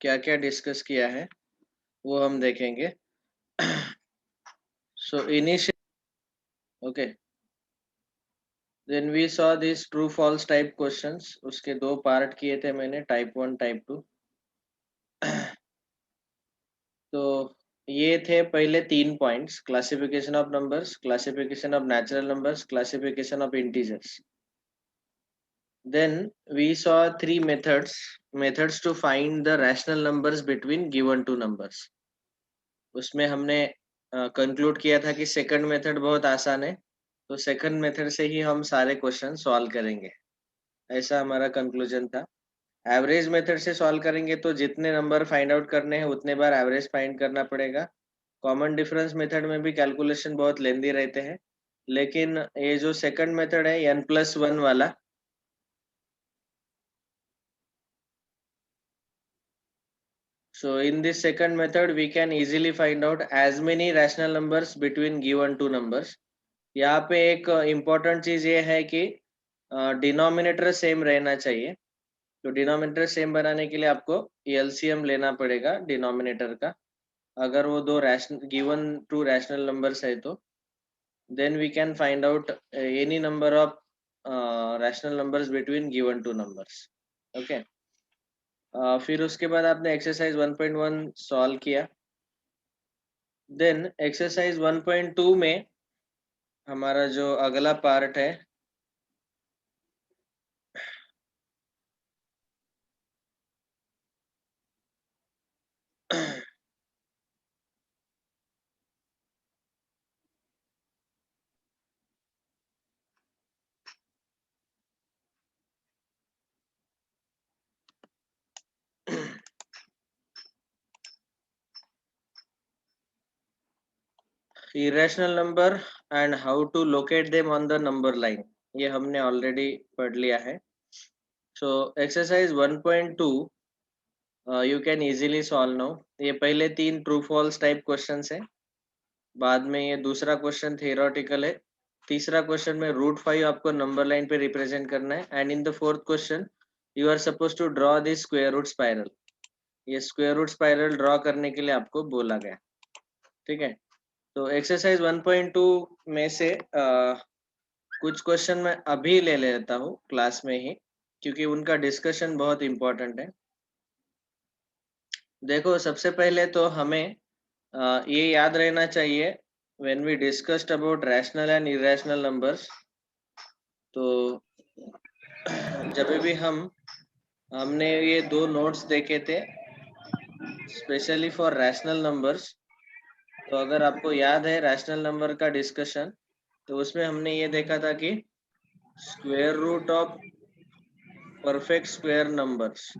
क्या क्या डिस्कस किया है वो हम देखेंगे। So initial okay, then we saw this true false type questions. उसके दो पार्ट किए थे मैंने, टाइप 1 टाइप 2। तो ये थे पहले 3 points: classification of numbers, classification of natural numbers, classification of integers. Then we saw 3 methods to find the rational numbers between given two numbers. उसमें हमने कंक्लूड किया था कि सेकंड मेथड बहुत आसान है, तो सेकंड मेथड से ही हम सारे क्वेश्चन सॉल्व करेंगे, ऐसा हमारा कंक्लूजन था। एवरेज मेथड से सॉल्व करेंगे तो जितने नंबर फाइंड आउट करने हैं उतने बार एवरेज फाइंड करना पड़ेगा। कॉमन डिफरेंस मेथड में भी कैलकुलेशन बहुत लेंदी रहते हैं, लेकिन ये जो सेकंड मेथड है n+1 वाला, so in this second method we can easily find out as many rational numbers between given two numbers. यहाँ पे एक इम्पोर्टेंट चीज ये है कि डिनोमिनेटर सेम रहना चाहिए। तो डिनोमिनेटर सेम बनाने के लिए आपको एलसीएम लेना पड़ेगा डिनोमिनेटर का। अगर वो दो rational given two rational numbers है तो then we can find out any number of rational numbers between given two numbers. Okay, फिर उसके बाद आपने एक्सरसाइज 1.1 सॉल्व किया। देन एक्सरसाइज 1.2 में हमारा जो अगला पार्ट है, irrational number and how to locate them on the number line, ये हमने ऑलरेडी पढ़ लिया है। So exercise 1.2 you can easily solve now. ये पहले 3 ट्रू फॉल्स टाइप क्वेश्चंस है, बाद में ये दूसरा क्वेश्चन थियोरेटिकल है, तीसरा क्वेश्चन में √5 आपको नंबर लाइन पे रिप्रेजेंट करना है, and in the fourth question you are suppose to draw this square root spiral. ये स्क्वायर रूट स्पाइरल ड्रॉ करने के लिए आपको बोला गया। ठीक है, तो एक्सरसाइज 1.2 में से कुछ क्वेश्चन मैं अभी ले लेता हूँ क्लास में ही, क्योंकि उनका डिस्कशन बहुत इम्पोर्टेंट है। देखो, सबसे पहले तो हमें ये याद रहना चाहिए when we discussed about rational and irrational numbers, तो जब भी हमने ये 2 नोट्स देखे थे स्पेशली फॉर रैशनल नंबर्स। तो अगर आपको याद है रैशनल नंबर का डिस्कशन, तो उसमें हमने ये देखा था कि square root of perfect square numbers,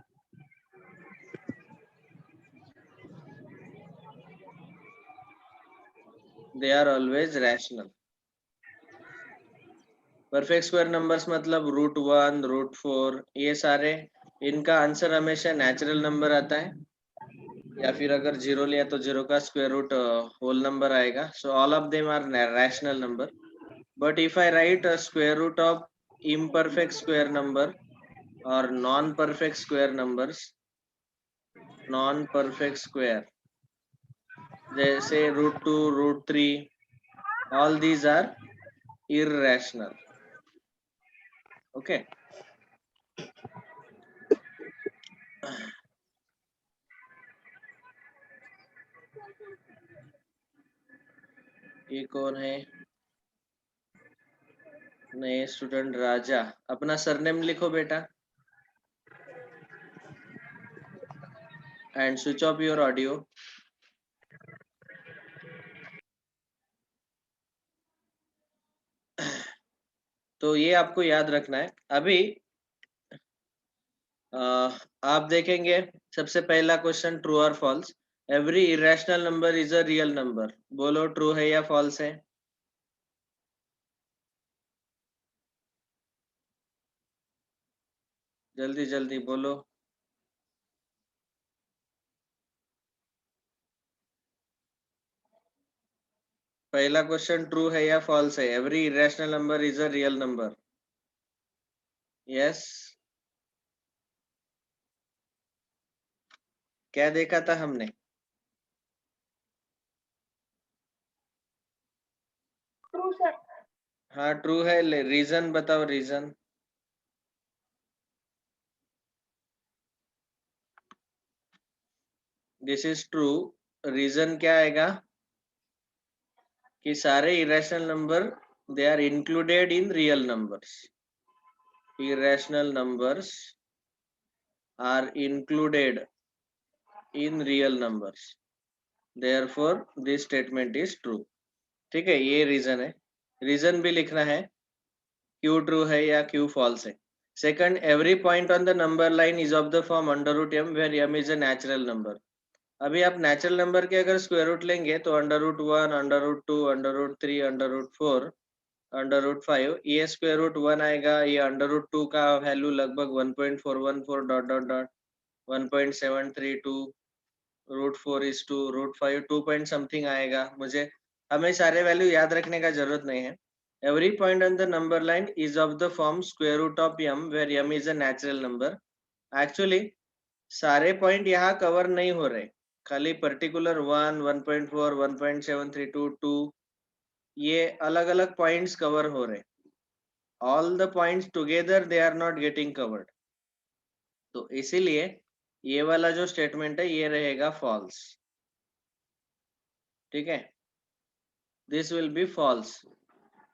they are always rational. Perfect square numbers मतलब √1, √4, ये सारे, इनका आंसर हमेशा नेचुरल नंबर आता है, या फिर अगर जीरो लिया तो जीरो का स्क्वायर रूट होल नंबर आएगा। So all of them are rational number. But if I write square root of imperfect square number और non perfect square numbers, non perfect square जैसे √2, √3, all these are irrational. Okay, ये कौन है? नए student राजा। अपना surname लिखो बेटा and switch off your audio. तो ये आपको याद रखना है। अभी आप देखेंगे सबसे पहला क्वेश्चन ट्रू और false. Every irrational number is a real number. बोलो ट्रू है या फॉल्स है? जल्दी जल्दी बोलो। पहला क्वेश्चन ट्रू है या फॉल्स है? Every irrational number is a real number. Yes, क्या देखा था हमने? True sir. हाँ ट्रू है, रीजन बताओ reason. This is true. Reason क्या आएगा कि सारे irrational number they are included in real numbers. Irrational numbers are included in real numbers, therefore this statement is true. ठीक है, ये रीजन है। रीजन भी लिखना है, क्यों ट्रू है या क्यों फॉल्स है। Second, every point on the number line is of the form under root M where M is a natural number. अभी आप नेचुरल नंबर के अगर स्क्वायर रूट लेंगे तो under root 1, under root 2, under root 3, under root 4, under root 5, ये square root 1 आएगा। ये under root 2 का वैल्यू लगभग 1.414 डॉट डॉट डॉट 1.732, root 4 is two root 5 2 point something आएगा। मुझे हमें सारे वैल्यू याद रखने का जरूरत नहीं है। Every point on the number line is of the form square root of M where M is a natural number. Actually सारे पॉइंट यहाँ कवर नहीं हो रहे, खाली पर्टिकुलर 1, 1.4, 1.732, 2, ये अलग अलग पॉइंट्स कवर हो रहे। All the points together they are not getting covered. तो इसीलिए ये वाला जो स्टेटमेंट है ये रहेगा फॉल्स। ठीक है, दिस विल बी फॉल्स,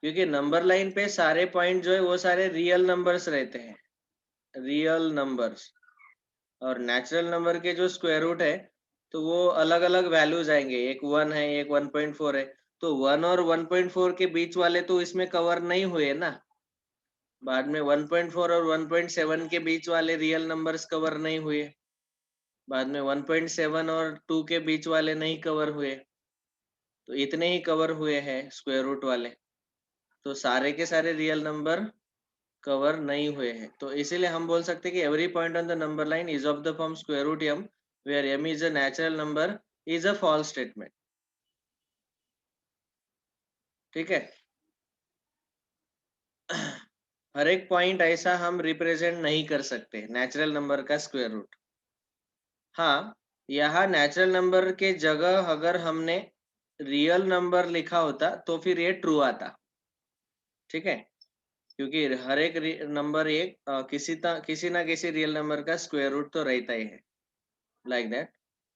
क्योंकि नंबर लाइन पे सारे पॉइंट जो है वो सारे रियल नंबर्स रहते हैं, रियल नंबर्स। और नेचुरल नंबर के जो स्क्वायर रूट है तो वो अलग अलग वैल्यूज आएंगे, एक 1 है, एक 1.4 है। तो 1 और 1.4 के बीच वाले तो इसमें कवर नहीं हुए ना। बाद में 1.4 और 1.7 के बीच वाले रियल नंबर्स कवर नहीं हुए। बाद में 1.7 और 2 के बीच वाले नहीं कवर हुए। तो इतने ही कवर हुए हैं स्क्वायर रूट वाले। तो सारे के सारे रियल नंबर कवर नहीं हुए हैं। तो इसीलिए हम बोल सकते हैं कि every point on the number line is of the form square root M where M is a natural number is a false statement. ठीक है, हर एक पॉइंट ऐसा हम रिप्रेजेंट नहीं कर सकते नेचुरल नंबर का स्क्वायर रूट। हाँ, यहाँ नेचुरल नंबर के जगह अगर हमने रियल नंबर लिखा होता तो फिर ये ट्रू आता। ठीक है, क्योंकि हर एक नंबर एक किसी ना किसी रियल नंबर का स्क्वायर रूट तो रहता ही है, लाइक दैट।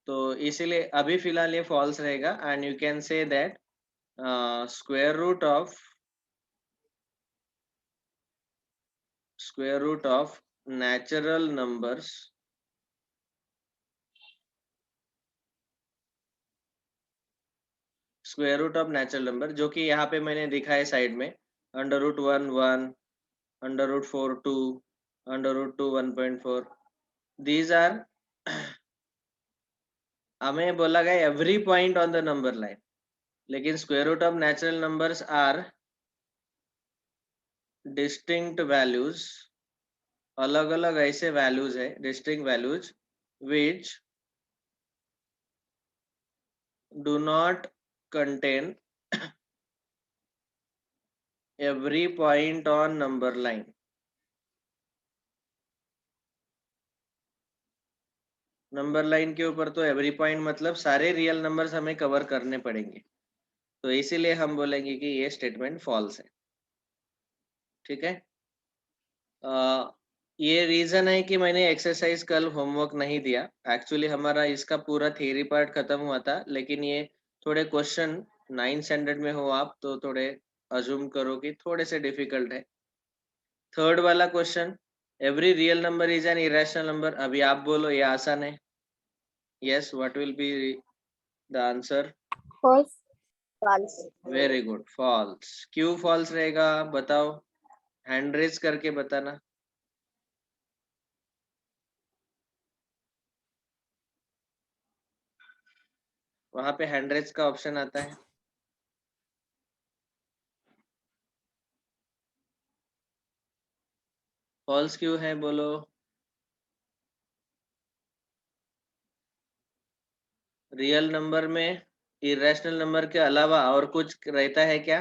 तो इसीलिए अभी फिलहाल ये फॉल्स रहेगा and you can say that square root of natural numbers square root of natural number, जो कि यहाँ पे मैंने दिखा है साइड में, under root 1 1, under root 4 2, under root 2 1.4, these are हमें बोला गया every point on the number line. लेकिन square root of natural numbers are distinct values, अलग अलग ऐसे वैल्यूज है, distinct values which do not contain every point on number line. Number line के ऊपर तो एवरी पॉइंट मतलब सारे रियल नंबर्स हमें कवर करने पड़ेंगे। तो इसीलिए हम बोलेंगे कि ये स्टेटमेंट फॉल्स है। ठीक है, ये रीजन है कि मैंने एक्सरसाइज कल होमवर्क नहीं दिया। एक्चुअली हमारा इसका पूरा थियरी पार्ट खत्म हुआ था, लेकिन ये थोड़े क्वेश्चन 9th स्टैंडर्ड में हो आप तो थोड़े अज्यूम करो कि थोड़े से डिफिकल्ट है। थर्ड वाला question, every real number is an irrational number. अभी आप बोलो ये आसान है। Yes, what will be the answer? False. False. Very good, false. क्यों फॉल्स रहेगा बताओ, हैंड रेज करके बताना। वहां पे हैंड रेज का ऑप्शन आता है। फॉल्स क्यों है बोलो। रियल नंबर में इरेशनल नंबर के अलावा और कुछ रहता है क्या?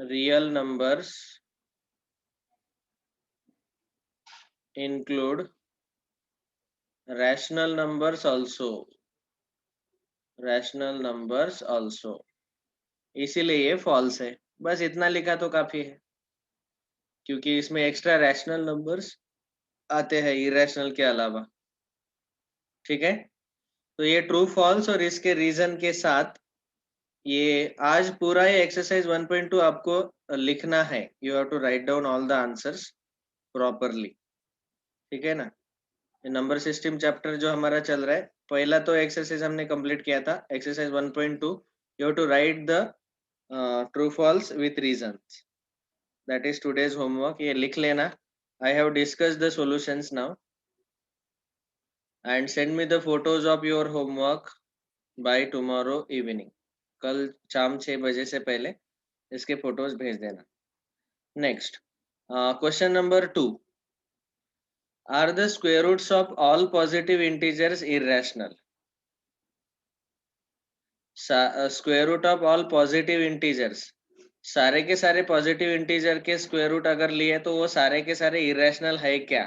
real numbers include rational numbers also, rational numbers also, इसीलिए ये false है। बस इतना लिखा तो काफी है, क्योंकि इसमें एक्स्ट्रा रैशनल नंबर्स आते हैं इरेशनल के अलावा। ठीक है, तो ये ट्रू फॉल्स और इसके रीजन के साथ ये आज पूरा ये एक्सरसाइज 1.2 आपको लिखना है। You have to write down all the answers properly. ठीक है ना, ये नंबर सिस्टम चैप्टर जो हमारा चल रहा है, पहला तो एक्सरसाइज हमने कंप्लीट किया था, exercise 1.2। You have to write the true false with reasons, that is today's homework. ये लिख लेना। I have discussed the solutions now and send me the photos of your homework by tomorrow evening. कल शाम 6 बजे से पहले इसके photos भेज देना। Next question number 2, are the square roots of all positive integers irrational? Square root of all positive integers, सारे के सारे पॉजिटिव इंटीजर के स्क्वायर रूट अगर लिए तो वो सारे के सारे इरेशनल है क्या?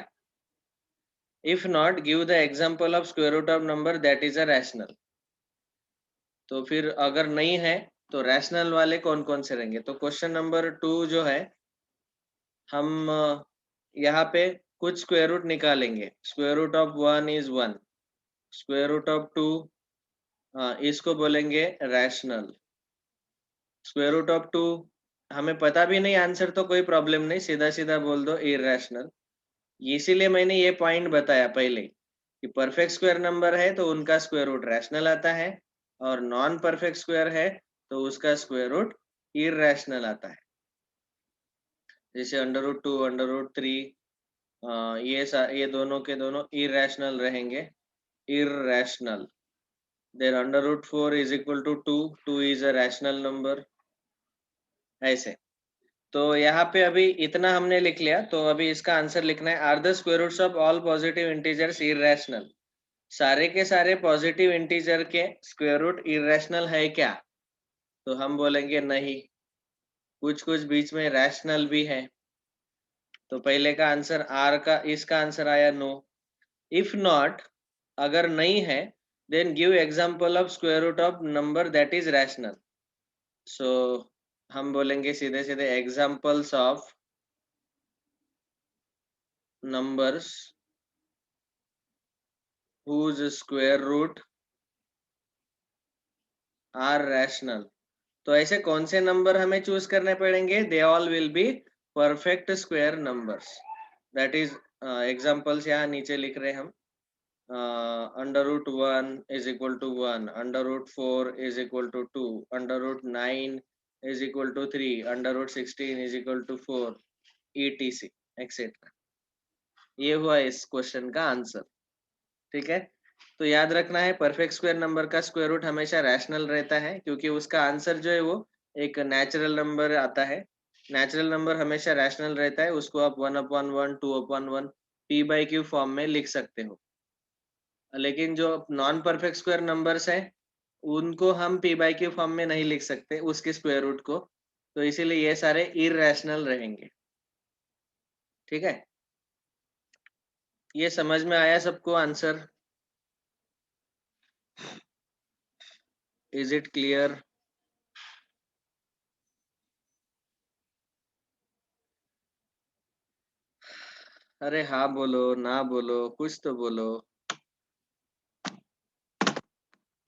If not, give the example of square root of number that is a rational. तो फिर अगर नहीं है तो रैशनल वाले कौन कौन से रहेंगे? तो क्वेश्चन नंबर 2 जो है, हम यहाँ पे कुछ स्क्वायर रूट निकालेंगे। Square root of 1 is 1, square root of 2 इसको बोलेंगे रैशनल। स्क्वायर रूट ऑफ 2 हमें पता भी नहीं आंसर तो कोई प्रॉब्लम नहीं, सीधा सीधा बोल दो इरैशनल। इसीलिए मैंने ये पॉइंट बताया पहले कि परफेक्ट स्क्वायर नंबर है तो उनका स्क्वायर रूट रैशनल आता है, और नॉन परफेक्ट स्क्वायर है तो उसका स्क्वायर रूट इरैशनल आता है। जैसे √2, √3, ये दोनों के दोनों इरैशनल रहेंगे, irrational. Then √4 is equal to 2, 2 is a rational number. ऐसे तो यहाँ पे अभी इतना हमने लिख लिया, तो अभी इसका आंसर लिखना है। Are the square roots of all positive integers irrational? सारे के सारे पॉजिटिव इंटीजर के स्क्वायर रूट इरैशनल है क्या? तो हम बोलेंगे नहीं, कुछ कुछ बीच में रैशनल भी है। तो पहले का आंसर आर का, इसका आंसर आया नो। इफ नॉट, अगर नहीं है, then give example of square root of number that is rational. So हम बोलेंगे सीधे सीधे examples of numbers whose square root are rational। तो ऐसे कौन से नंबर हमें चूज करने पड़ेंगे? They all will be perfect square numbers. That is examples यहाँ नीचे लिख रहे हम। √1 is equal to 1, √4 is equal to 2, √9 is equal to 3, √16 is equal to 4, etc etcetera. ये हुआ इस क्वेश्चन का आंसर। ठीक है, तो याद रखना है परफेक्ट स्क्वायर नंबर का स्क्वायर रूट हमेशा रैशनल रहता है, क्योंकि उसका आंसर जो है वो एक नेचुरल नंबर आता है। नेचुरल नंबर हमेशा रैशनल रहता है, उसको आप 1/1, 2/1 p/q फॉर्म में लिख सकते हो। लेकिन जो नॉन परफेक्ट स्क्वायर नंबर्स हैं उनको हम p/q फॉर्म में नहीं लिख सकते उसके स्क्वायर रूट को, तो इसीलिए ये सारे इरैशनल रहेंगे। ठीक है, ये समझ में आया सबको आंसर? Is it clear? अरे हाँ बोलो, ना बोलो, कुछ तो बोलो।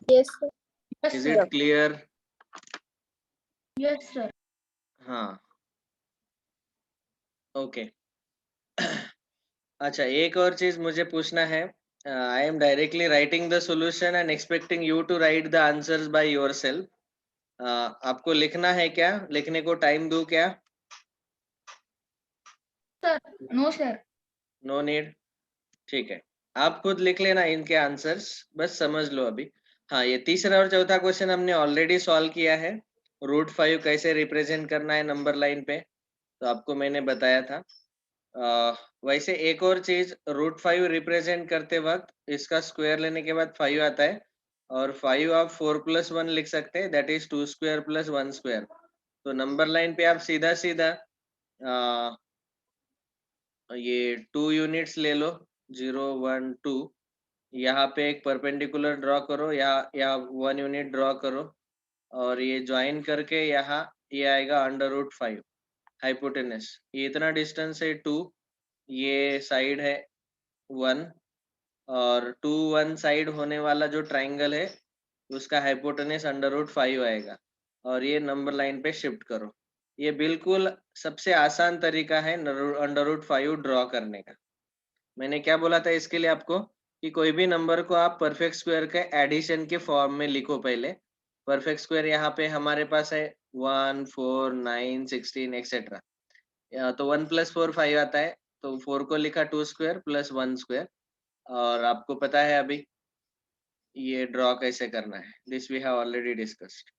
Yes, sir. Is it clear? Yes, sir. हाँ, ओके। अच्छा, एक और चीज मुझे पूछना है। I am directly writing the solution and expecting you to write the answers by yourself. आपको लिखना है क्या? लिखने को टाइम दूं क्या? Sir. No, sir. No need. ठीक है, आप खुद लिख लेना इनके आंसर्स, बस समझ लो अभी। हाँ, ये तीसरा और चौथा क्वेश्चन हमने ऑलरेडी सॉल्व किया है। √5 कैसे रिप्रेजेंट करना है नंबर लाइन पे, तो आपको मैंने बताया था। वैसे एक और चीज, √5 रिप्रेजेंट करते वक्त इसका स्क्वायर लेने के बाद 5 आता है, और 5 आप 4 + 1 लिख सकते हैं, दैट इज 2² + 1²। तो नंबर लाइन पे आप सीधा सीधा ये 2 यूनिट्स ले लो, 0 1 2। यहाँ पे एक परपेंडिकुलर ड्रॉ करो, या 1 यूनिट ड्रॉ करो, और ये ज्वाइन करके यहाँ ये आएगा √5 हाइपोटेनस। ये इतना डिस्टेंस है 2, ये साइड है 1, और 2 1 साइड होने वाला जो ट्राइंगल है उसका हाइपोटेनस √5 आएगा, और ये नंबर लाइन पे शिफ्ट करो। ये बिल्कुल सबसे आसान तरीका है √5 ड्रॉ करने का। मैंने क्या बोला था इसके लिए आपको, कि कोई भी नंबर को आप परफेक्ट स्क्वायर के एडिशन के फॉर्म में लिखो पहले। परफेक्ट स्क्वायर यहाँ पे हमारे पास है 1 4 9 16 एक्सेट्रा। तो 1 + 4 5 आता है, तो 4 को लिखा 2 स्क्वायर + 1 स्क्वायर, और आपको पता है अभी ये ड्रॉ कैसे करना है, this we have already discussed.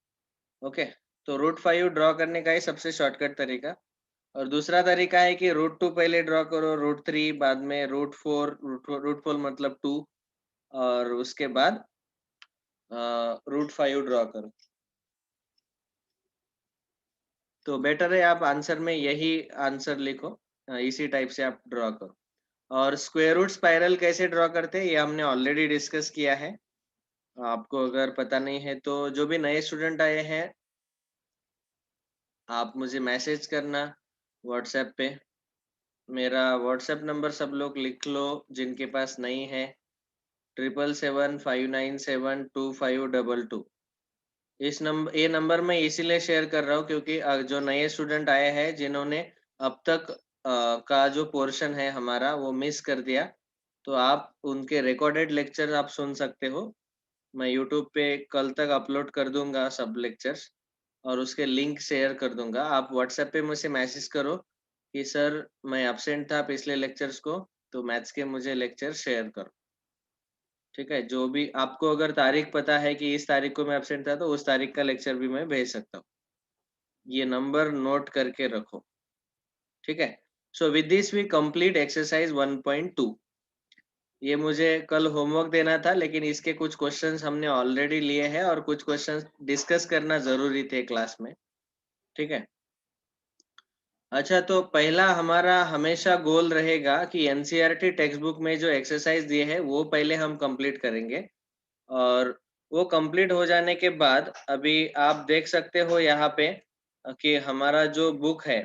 Okay, तो √5 ड्रॉ करने का ही सबसे शॉर्टकट तरीका। और दूसरा तरीका है कि √2 पहले ड्रॉ करो, √3 बाद में √4, √4 मतलब 2, और उसके बाद √5 ड्रॉ करो। तो बेटर है आप आंसर में यही आंसर लिखो, इसी टाइप से आप ड्रॉ करो। और स्क्वायर रूट स्पाइरल कैसे ड्रॉ करते हैं ये हमने ऑलरेडी डिस्कस किया है। आपको अगर पता नहीं है तो जो भी नए स्टूडेंट आए हैं, आप मुझे मैसेज करना व्हाट्सएप पे। मेरा व्हाट्सएप नंबर सब लोग लिख लो जिनके पास नहीं है, 7775972522। ये नंबर मैं इसीलिए शेयर कर रहा हूँ क्योंकि जो नए स्टूडेंट आए हैं जिन्होंने अब तक का जो पोर्शन है हमारा वो मिस कर दिया, तो आप उनके रिकॉर्डेड लेक्चर आप सुन सकते हो। मैं यूट्यूब पे कल तक अपलोड कर दूंगा सब लेक्चर्स, और उसके लिंक शेयर कर दूंगा। आप व्हाट्सएप पे मुझे मैसेज करो कि सर मैं एब्सेंट था पिछले लेक्चर्स को, तो मैथ्स के मुझे लेक्चर शेयर करो। ठीक है, जो भी आपको अगर तारीख पता है कि इस तारीख को मैं एब्सेंट था, तो उस तारीख का लेक्चर भी मैं भेज सकता हूँ। ये नंबर नोट करके रखो, ठीक है। So with this we complete exercise 1.2। ये मुझे कल होमवर्क देना था, लेकिन इसके कुछ क्वेश्चंस हमने ऑलरेडी लिए हैं और कुछ क्वेश्चंस डिस्कस करना जरूरी थे क्लास में, ठीक है। अच्छा, तो पहला हमारा हमेशा गोल रहेगा कि एनसीईआरटी टेक्स्ट बुक में जो एक्सरसाइज दिए हैं वो पहले हम कंप्लीट करेंगे, और वो कंप्लीट हो जाने के बाद अभी आप देख सकते हो यहाँ पे कि हमारा जो बुक है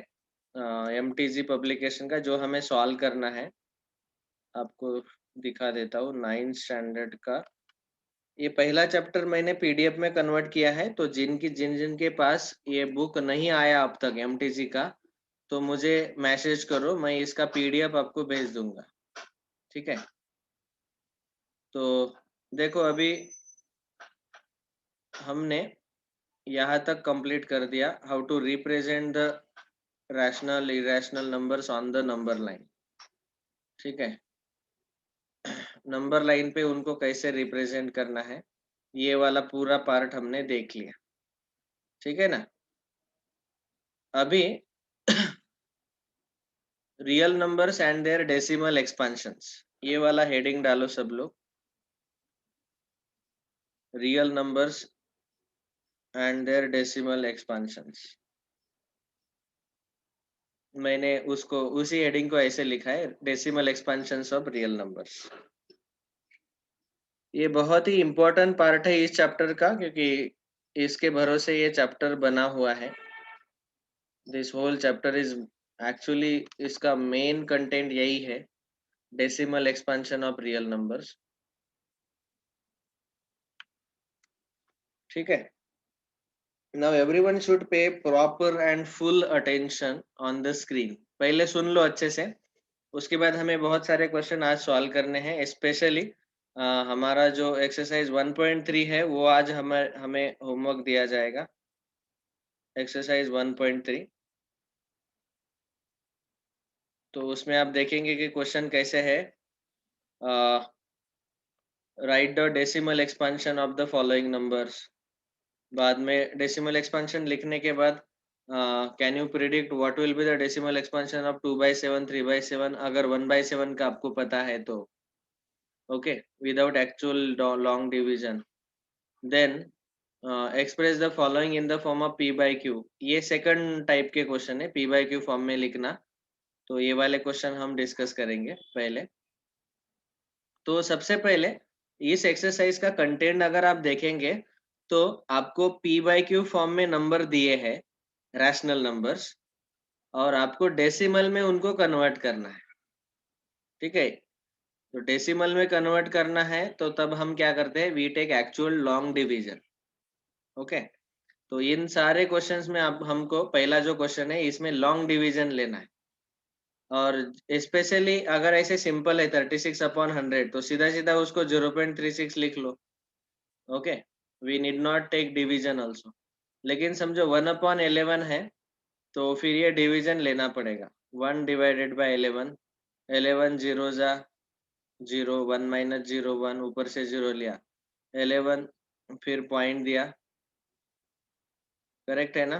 एमटीजी पब्लिकेशन का, जो हमें सॉल्व करना है, आपको दिखा देता हूँ 9th स्टैंडर्ड का। ये पहला चैप्टर मैंने पीडीएफ में कन्वर्ट किया है, तो जिन जिन के पास ये बुक नहीं आया अब तक एमटीजी का, तो मुझे मैसेज करो, मैं इसका पीडीएफ आपको भेज दूंगा, ठीक है। तो देखो अभी हमने यहाँ तक कंप्लीट कर दिया, how to represent the rational irrational numbers on the number line, ठीक है। नंबर लाइन पे उनको कैसे रिप्रेजेंट करना है, ये वाला पूरा पार्ट हमने देख लिया, ठीक है ना। अभी real numbers and their decimal expansions, ये वाला हेडिंग डालो सब लोग, real numbers and their decimal expansions. मैंने उसको उसी हेडिंग को ऐसे लिखा है, decimal expansions of real numbers. ये बहुत ही इम्पोर्टेंट पार्ट है इस चैप्टर का, क्योंकि इसके भरोसे ये चैप्टर बना हुआ है। This whole chapter is actually, इसका मेन कंटेंट यही है, decimal expansion of real numbers, ठीक है। Now everyone should pay proper and full attention on the screen. पहले सुन लो अच्छे से, उसके बाद हमें बहुत सारे क्वेश्चन आज सॉल्व करने हैं। स्पेशली हमारा जो एक्सरसाइज 1.3 है वो आज हमें होमवर्क दिया जाएगा, एक्सरसाइज 1.3। तो उसमें आप देखेंगे कि क्वेश्चन कैसे है, write the decimal expansion of the following numbers. बाद में डेसिमल एक्सपेंशन लिखने के बाद can you predict what will be the decimal expansion of 2/7, 3/7, अगर 1/7 का आपको पता है तो, okay, without actual long division. Then express the following in the form of p by q. ये सेकंड टाइप के क्वेश्चन है, पी बाई क्यू फॉर्म में लिखना। तो ये वाले क्वेश्चन हम डिस्कस करेंगे पहले। तो सबसे पहले इस एक्सरसाइज का कंटेंट अगर आप देखेंगे तो आपको पी बाई क्यू फॉर्म में नंबर दिए हैं, रैशनल नंबर्स, और आपको डेसिमल में उनको कन्वर्ट करना है। ठीक है, तो डेसिमल में कन्वर्ट करना है तो तब हम क्या करते हैं, we take actual long division. Okay, तो इन सारे क्वेश्चंस में आप हमको पहला जो क्वेश्चन है इसमें लॉन्ग डिवीजन लेना है। और स्पेशली अगर ऐसे सिंपल है 36/100 तो सीधा सीधा उसको 0.36 लिख लो। Okay, we need not take division also. लेकिन समझो 1/11 है तो फिर ये डिवीजन लेना पड़ेगा। 1 डिवाइडेड बाय 11, 11 जीरो जा 0, 1 माइनस 0 1, ऊपर से 0 लिया, 11 फिर पॉइंट दिया, करेक्ट है ना।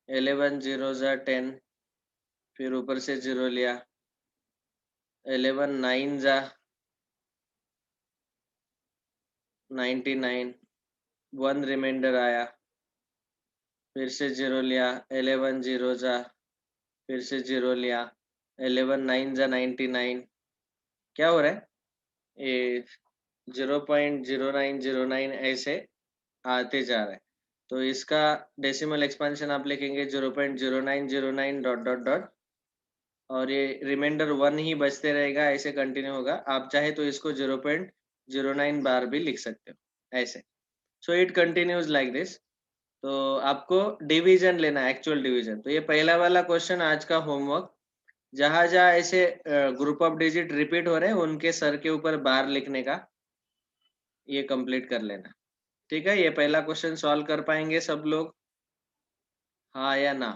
11 जीरो जा 10, फिर ऊपर से 0 लिया, 11 9 जा 99, 1 रिमाइंडर आया, फिर से 0 लिया, 11 जीरो जा फिर से 0 लिया, 11 9 जा 99। क्या हो रहा है, ये 0.0909 ऐसे आते जा रहा है। तो इसका डेसिमल एक्सपेंशन आप लिखेंगे 0.0909 डॉट डॉट डॉट, और ये रिमाइंडर 1 ही बचते रहेगा, ऐसे कंटिन्यू होगा। आप चाहे तो इसको 0.09 बार भी लिख सकते हो ऐसे। So it continues like this. तो आपको डिवीजन लेना है, एक्चुअल डिवीजन। तो ये पहला वाला क्वेश्चन आज का होमवर्क, जहां जहां ऐसे ग्रुप ऑफ डिजिट रिपीट हो रहे हैं उनके सर के ऊपर बार लिखने का ये कंप्लीट कर लेना। ठीक है, ये पहला क्वेश्चन सॉल्व कर पाएंगे सब लोग, हाँ या ना?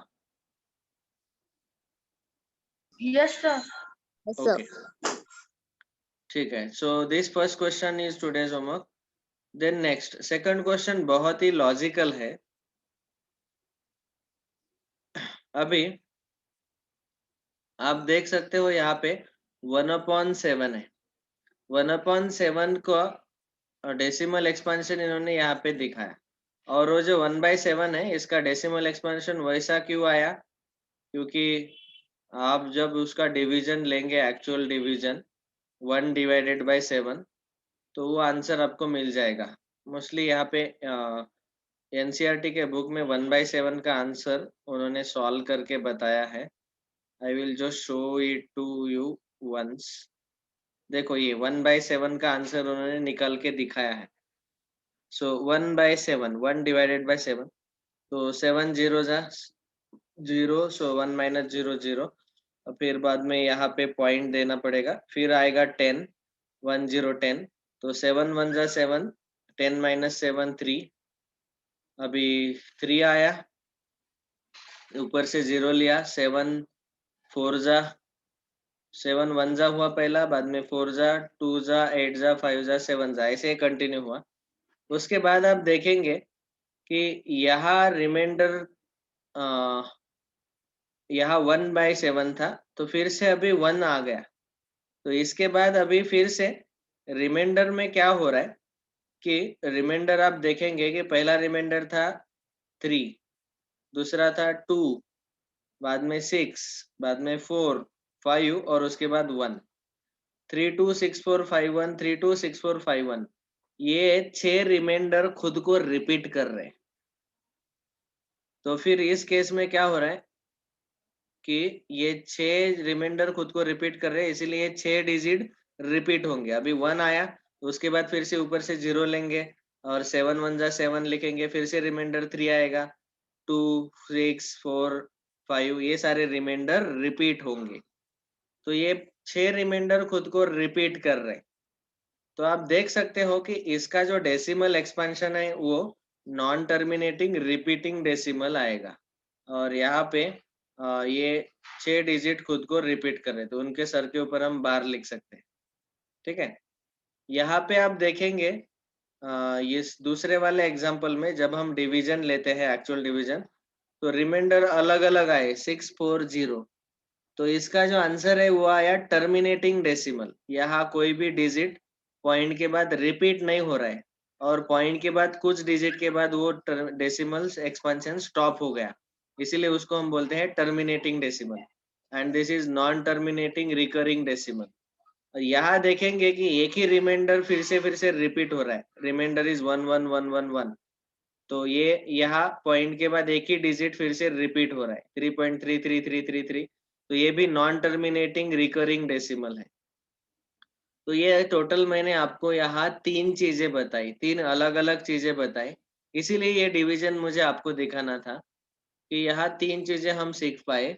Yes, sir. Yes, sir. Okay, ठीक है। So this first question is today's homework. Then next second question बहुत ही लॉजिकल है। अभी आप देख सकते हो यहाँ पे 1/7 है। 1/7 को डेसिमल एक्सपेंशन इन्होंने यहाँ पे दिखाया, और वो जो 1/7 है इसका डेसिमल एक्सपेंशन वैसा क्यों आया, क्योंकि आप जब उसका डिवीजन लेंगे, एक्चुअल डिवीजन 1 डिवाइडेड बाय 7, तो वो आंसर आपको मिल जाएगा। मोस्टली यहाँ पे एनसीईआरटी के बुक में 1/7 का आंसर उन्होंने सॉल्व करके बताया है। I will just show it to you once. देखो ये 1/7 का आंसर उन्होंने निकाल के दिखाया है। सो 1/7, 1 डिवाइडेड बाय 7, तो 7 जीरो जा 0, सो 1 माइनस 0 0, और फिर बाद में यहाँ पे पॉइंट देना पड़ेगा, फिर आएगा 10, 1 0 10, तो 7 1 जा 7, 10 माइनस 7 3, अभी 3 आया, ऊपर से 0 लिया, 7 4 जा 7 1 जा हुआ पहला, बाद में 4 जा 2 जा 8 जा 5 जा 7 जा, ऐसे कंटिन्यू हुआ। उसके बाद आप देखेंगे कि यहाँ रिमाइंडर यहाँ 1/7 था, तो फिर से अभी 1 आ गया। तो इसके बाद अभी फिर से रिमाइंडर में क्या हो रहा है कि रिमाइंडर आप देखेंगे कि पहला रिमाइंडर था 3, दूसरा था 2, बाद में 6, बाद में 4 5, और उसके बाद 1। 3 2 6 4 5 1, 3 2 6 4 5 1, ये 6 रिमाइंडर खुद को रिपीट कर रहे हैं। तो फिर इस केस में क्या हो रहा है कि ये 6 रिमाइंडर खुद को रिपीट कर रहे हैं, इसीलिए 6 डिजिट रिपीट होंगे। अभी 1 आया तो उसके बाद फिर से ऊपर से 0 लेंगे, और 7 1 जा 7 लिखेंगे, फिर से रिमाइंडर 3 आएगा, 2 6 4 5, ये सारे रिमाइंडर रिपीट होंगे। तो ये 6 रिमाइंडर खुद को रिपीट कर रहे हैं। तो आप देख सकते हो कि इसका जो डेसिमल एक्सपेंशन है वो नॉन टर्मिनेटिंग रिपीटिंग डेसिमल आएगा, और यहाँ पे ये 6 डिजिट खुद को रिपीट कर रहे, तो उनके सर के ऊपर हम बार लिख सकते हैं। ठीक है, यहाँ पे आप देखेंगे इस दूसरे वाले एग्जाम्पल में जब हम डिवीजन लेते हैं, एक्चुअल डिवीजन, तो रिमाइंडर अलग अलग आए 6 4 0, तो इसका जो आंसर है वो आया टर्मिनेटिंग डेसिमल। यहाँ कोई भी डिजिट पॉइंट के बाद रिपीट नहीं हो रहा है और पॉइंट के बाद कुछ डिजिट के बाद वो डेसिमल्स एक्सपेंशन स्टॉप हो गया, इसीलिए उसको हम बोलते हैं terminating decimal. And this is non terminating recurring decimal. यहाँ देखेंगे कि एक ही रिमाइंडर फिर से रिपीट हो रहा है, रिमाइंडर इज 11111, तो ये यहाँ पॉइंट के बाद एक ही डिजिट फिर से रिपीट हो रहा है 3.33333, तो ये भी नॉन टर्मिनेटिंग रिकरिंग डेसिमल है। तो ये टोटल मैंने आपको यहाँ तीन चीजें बताई, तीन अलग अलग चीजें बताई, इसीलिए ये डिवीजन मुझे आपको दिखाना था कि यहाँ तीन चीजें हम सीख पाए।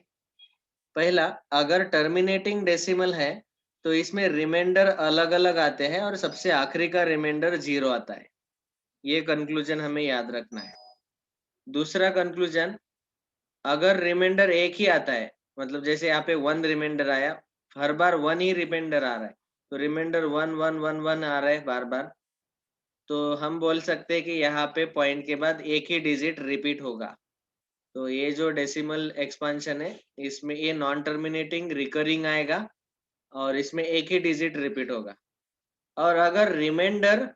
पहला, अगर टर्मिनेटिंग डेसिमल है तो इसमें रिमाइंडर अलग अलग आते हैं और सबसे आखिरी का रिमाइंडर 0 आता है, ये कंक्लूजन हमें याद रखना है। दूसरा कंक्लूजन, अगर रिमाइंडर एक ही आता है, मतलब जैसे यहाँ पे 1 रिमाइंडर आया, हर बार 1 ही रिमाइंडर आ रहा है, तो रिमाइंडर 1111 आ रहा है बार बार, तो हम बोल सकते हैं कि यहाँ पे पॉइंट के बाद एक ही डिजिट रिपीट होगा। तो ये जो डेसिमल एक्सपेंशन है, इसमें ये नॉन टर्मिनेटिंग रिकरिंग आएगा और इसमें एक ही डिजिट रिपीट होगा। और अगर रिमाइंडर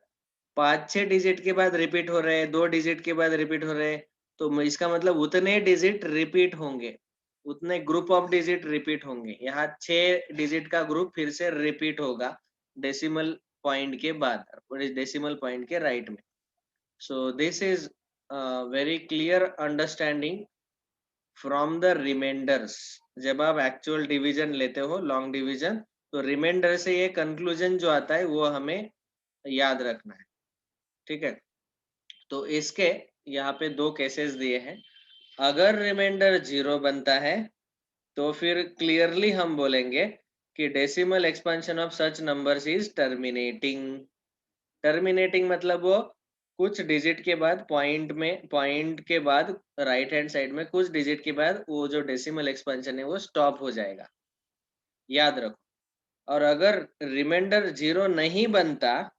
5-6 डिजिट के बाद रिपीट हो रहे हैं, 2 डिजिट के बाद रिपीट हो रहे हैं, तो इसका मतलब उतने डिजिट रिपीट होंगे, उतने ग्रुप ऑफ डिजिट रिपीट होंगे। यहाँ 6 डिजिट का ग्रुप फिर से रिपीट होगा डेसिमल पॉइंट के बाद, डेसिमल पॉइंट के राइट में। So this is very clear understanding from the remainders. जब आप एक्चुअल डिवीजन लेते हो, लॉन्ग डिवीजन, तो रिमाइंडर से ये कंक्लूजन जो आता है वो हमें याद रखना है, ठीक है। तो इसके यहाँ पे दो केसेस दिए हैं। अगर रिमाइंडर 0 बनता है तो फिर क्लियरली हम बोलेंगे कि decimal expansion of such numbers is terminating. Terminating मतलब वो कुछ डिजिट के बाद पॉइंट के बाद राइट हैंड साइड में कुछ डिजिट के बाद वो जो डेसिमल एक्सपेंशन है वो स्टॉप हो जाएगा, याद रखो। और अगर रिमाइंडर 0 नहीं बनता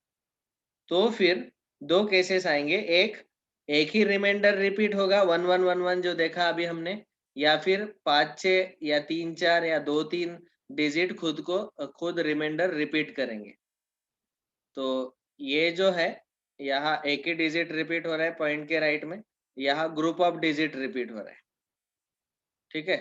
तो फिर दो केसेस आएंगे, एक ही रिमाइंडर रिपीट होगा 1111 जो देखा अभी हमने, या फिर 5-6 या 3-4 या 2-3 डिजिट खुद रिमाइंडर रिपीट करेंगे। तो ये जो है, यहाँ एक ही डिजिट रिपीट हो रहा है पॉइंट के राइट में, यहाँ ग्रुप ऑफ डिजिट रिपीट हो रहा है, ठीक है।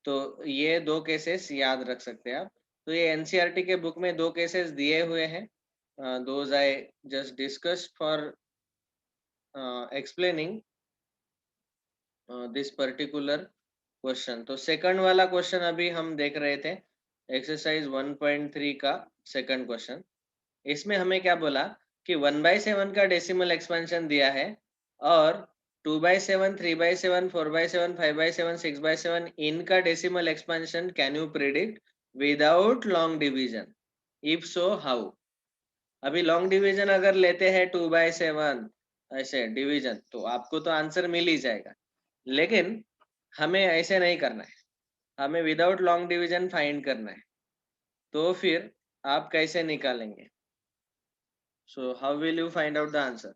तो ये दो केसेस याद रख सकते हैं आप। तो ये एनसीईआरटी के बुक में दो केसेस दिए हुए हैं, those I just discussed for explaining this particular question. तो सेकंड वाला क्वेश्चन अभी हम देख रहे थे, एक्सरसाइज 1.3 का सेकंड क्वेश्चन। इसमें हमें क्या बोला कि 1/7 का डेसिमल एक्सपेंशन दिया है और 2/7, 3/7, 4/7, 5/7, 6/7 इनका decimal expansion can you predict without long division? If so how? अभी लॉन्ग डिवीजन अगर लेते हैं 2/7 ऐसे डिवीजन, तो आपको तो आंसर मिल ही जाएगा, लेकिन हमें ऐसे नहीं करना है, हमें विदाउट लॉन्ग डिवीजन फाइंड करना है। तो फिर आप कैसे निकालेंगे? So how will you find out the answer?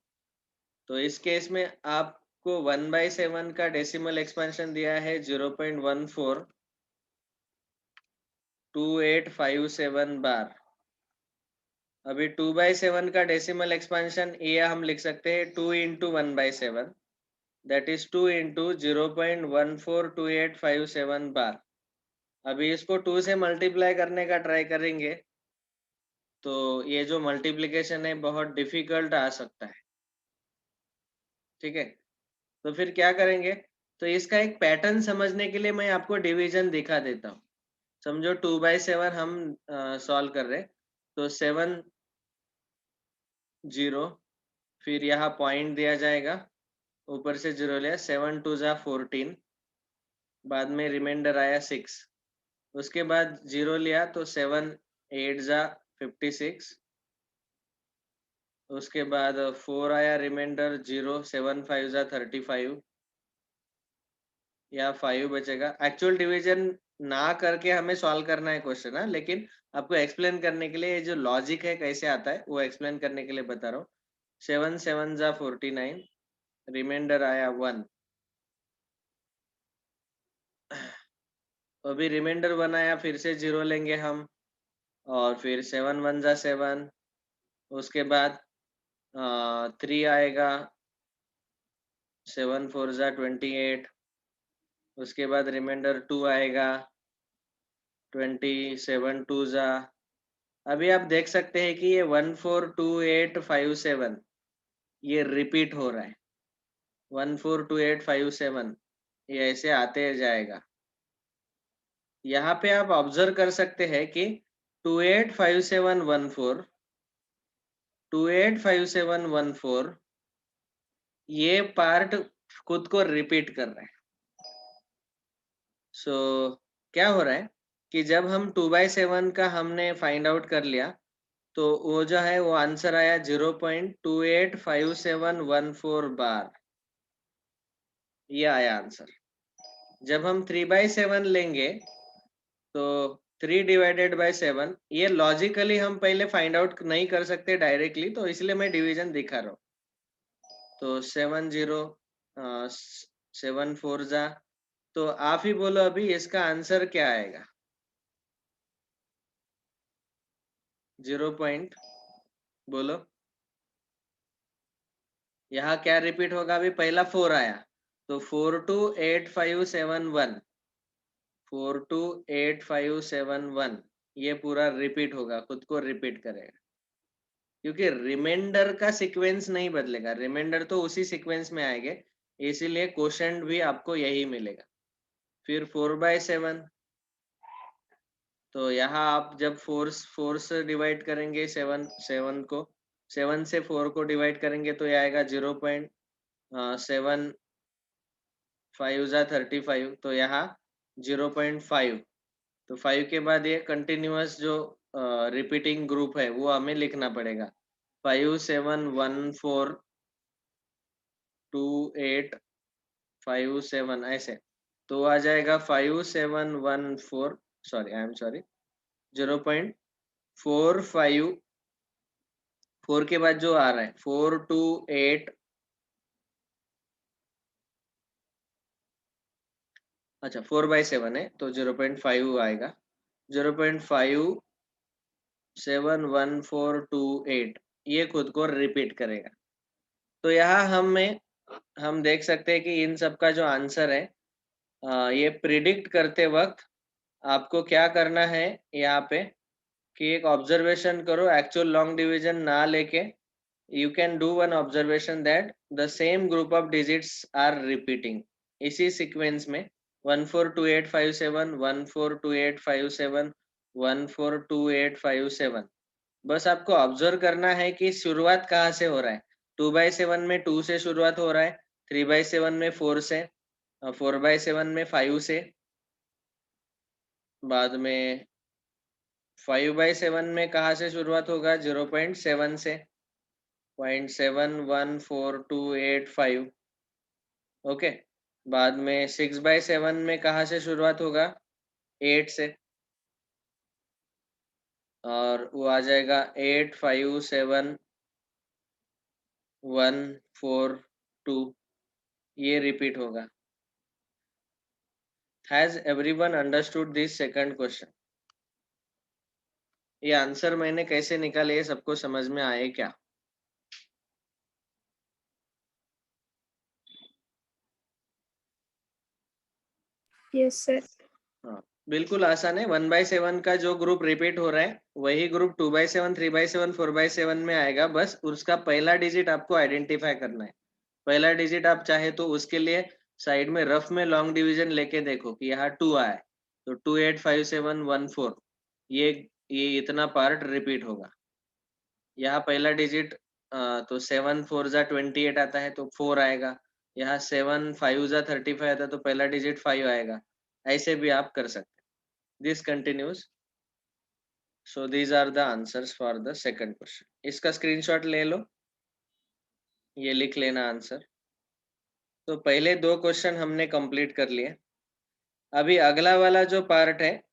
तो इस केस में आपको 1/7 का डेसिमल एक्सपेंशन दिया है 0.142857 बार। अभी 2/7 का डेसिमल एक्सपेंशन ये हम लिख सकते हैं 2 इंटू 1/7, दैट इज 2 इंटू 0.142857 बार। अभी इसको 2 से मल्टीप्लाई करने का ट्राई करेंगे तो ये जो मल्टीप्लिकेशन है बहुत डिफिकल्ट आ सकता है, ठीक है। तो फिर क्या करेंगे? तो इसका एक पैटर्न समझने के लिए मैं आपको डिवीजन दिखा देता हूँ। समझो 2/7 हम सॉल्व कर रहे, तो 7 0, फिर यहाँ पॉइंट दिया जाएगा, ऊपर से 0 लिया, 7 2 जा 14, बाद में रिमाइंडर आया 6, उसके बाद 0 लिया तो 7 8 जा 56, उसके बाद 4 आया रिमाइंडर 0, 7 5 जा 35, या 5 बचेगा। एक्चुअल डिवीजन ना करके हमें सॉल्व करना है क्वेश्चन, है, लेकिन आपको एक्सप्लेन करने के लिए जो लॉजिक है कैसे आता है वो एक्सप्लेन करने के लिए बता रहा हूँ। 7 7 जा 49, रिमाइंडर आया 1, अभी रिमाइंडर बनाया, फिर से 0 लेंगे हम, और फिर 7 1 जा 7, उसके बाद 3 आएगा, 7 4 जा 28, उसके बाद रिमाइंडर 2 आएगा, 27 2 जा। अभी आप देख सकते हैं कि ये 142857 ये रिपीट हो रहा है, 142857 ये ऐसे आते जाएगा। यहाँ पे आप ऑब्जर्व कर सकते हैं कि 285714 285714 ये पार्ट खुद को रिपीट कर रहा है। सो क्या हो रहा है कि जब हम 2/7 का हमने फाइंड आउट कर लिया, तो वो जो है वो आंसर आया 0.285714 बार, ये आया आंसर। जब हम 3/7 लेंगे तो 3 डिवाइडेड बाय 7, ये लॉजिकली हम पहले फाइंड आउट नहीं कर सकते डायरेक्टली, तो इसलिए मैं डिवीजन दिखा रहा हूँ। तो 7 0 7 4 जा, तो आप ही बोलो अभी इसका आंसर क्या आएगा? 0 पॉइंट बोलो। यहाँ क्या रिपीट होगा? अभी पहला 4 आया, तो 428571 428571 ये पूरा रिपीट होगा, खुद को रिपीट करेगा, क्योंकि रिमाइंडर का सीक्वेंस नहीं बदलेगा, रिमाइंडर तो उसी सीक्वेंस में आएंगे, इसीलिए क्वोशंट भी आपको यही मिलेगा। फिर 4/7, तो यहाँ आप जब 4 से डिवाइड करेंगे 7 को, 7 से 4 को डिवाइड करेंगे तो ये आएगा 0.75 जा 35, तो यहाँ 0.5, तो 5 के बाद ये कंटिन्यूअस जो रिपीटिंग ग्रुप है वो हमें लिखना पड़ेगा, 5 7 1 4 2 8 5 7 ऐसे, तो आ जाएगा 5714, सॉरी आई एम सॉरी 0.45, 4 के बाद जो आ रहा है 428, अच्छा 4/7 है तो 0.5 आएगा, 0.571428 ये खुद को रिपीट करेगा। तो यहाँ हम देख सकते हैं कि इन सब का जो आंसर है, ये प्रिडिक्ट करते वक्त आपको क्या करना है यहाँ पे कि एक ऑब्जर्वेशन करो, एक्चुअल लॉन्ग डिवीजन ना लेके you can do one observation that the same group of digits are repeating इसी सीक्वेंस में 142857 142857 142857, बस आपको ऑब्जर्व करना है कि शुरुआत कहाँ से हो रहा है। 2/7 में 2 से शुरुआत हो रहा है, 3/7 में 4 से, 4/7 में 5 से, बाद में 5/7 में कहाँ से शुरुआत होगा? 0.7 से, 0.714285, ओके। बाद में 6/7 में कहाँ से शुरुआत होगा? 8 से, और वो आ जाएगा 857142, ये रिपीट होगा। Has everyone understood this second question? ये आंसर मैंने कैसे निकाले, ये सबको समझ में आए क्या? Yes sir. हाँ, बिल्कुल आसान है। 1/7 का जो ग्रुप रिपीट हो रहा है वही ग्रुप 2/7 3/7 4/7 में आएगा, बस उसका पहला डिजिट आपको आइडेंटिफाई करना है। पहला डिजिट आप चाहे तो उसके लिए साइड में रफ में लॉन्ग डिवीजन लेके देखो कि यहाँ 2 आया, तो 285714 ये इतना पार्ट रिपीट होगा। यहाँ पहला डिजिट तो 7 4 जा 28 आता है तो 4 आएगा, यहाँ 7 5 जा 35 आता है तो पहला डिजिट 5 आएगा। ऐसे भी आप कर सकते हैं। This continues. So these are the answers for the second question. इसका स्क्रीनशॉट ले लो, ये लिख लेना आंसर। तो पहले 2 क्वेश्चन हमने कंप्लीट कर लिए। अभी अगला वाला जो पार्ट है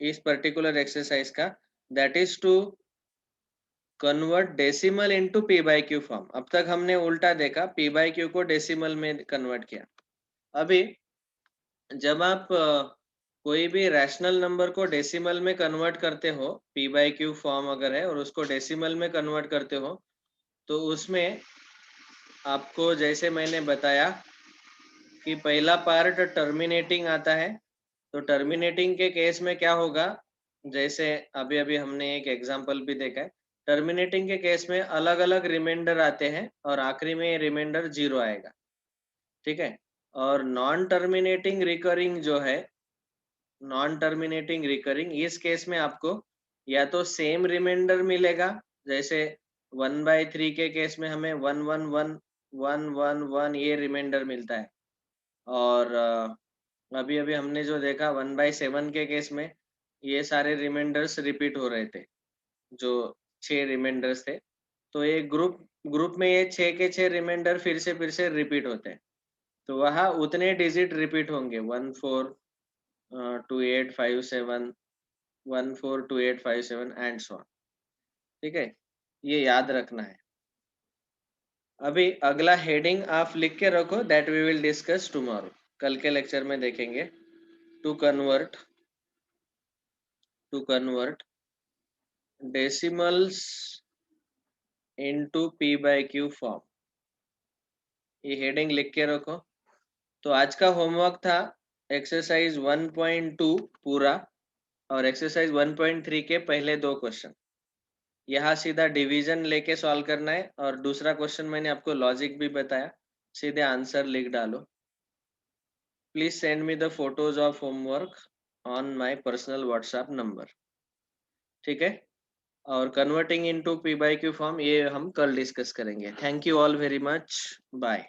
इस पर्टिकुलर एक्सरसाइज का, that is to convert decimal into p by q form. अब तक हमने उल्टा देखा, पी बाई क्यू को डेसिमल में कन्वर्ट किया। अभी जब आप कोई भी रैशनल नंबर को डेसिमल में कन्वर्ट करते हो, p बाई क्यू फॉर्म अगर है और उसको डेसिमल में कन्वर्ट करते हो, तो उसमें आपको जैसे मैंने बताया कि पहला पार्ट टर्मिनेटिंग आता है। तो टर्मिनेटिंग के केस में क्या होगा, जैसे अभी अभी हमने एक एग्जांपल भी देखा है, टर्मिनेटिंग के केस में अलग अलग रिमाइंडर आते हैं और आखिरी में रिमाइंडर 0 आएगा, ठीक है। और नॉन टर्मिनेटिंग रिकरिंग जो है, नॉन टर्मिनेटिंग रिकरिंग, इस केस में आपको या तो सेम रिमाइंडर मिलेगा, जैसे 1/3 के केस में हमें 1 1 1 1 1 1 ये रिमाइंडर मिलता है। और अभी अभी हमने जो देखा 1/7 के केस में ये सारे रिमाइंडर्स रिपीट हो रहे थे, जो 6 रिमाइंडर्स थे। तो ये ग्रुप में ये 6 के 6 रिमाइंडर फिर से रिपीट होते हैं। तो वहाँ उतने डिजिट रिपीट होंगे, 142857 142857 एंड सो ऑन, ठीक है। ये याद रखना है। अभी अगला हेडिंग आप लिख के रखो, that we will discuss tomorrow, कल के लेक्चर में देखेंगे। To convert decimals into p by q form, ये हेडिंग लिख के रखो। तो आज का होमवर्क था एक्सरसाइज 1.2 पूरा और एक्सरसाइज 1.3 के पहले 2 क्वेश्चन। यहाँ सीधा डिवीजन लेके सॉल्व करना है और दूसरा क्वेश्चन मैंने आपको लॉजिक भी बताया, सीधे आंसर लिख डालो। Please send me the photos of homework on my personal WhatsApp number, ठीक है। और converting into p by q form ये हम कल डिस्कस करेंगे। Thank you all very much, bye.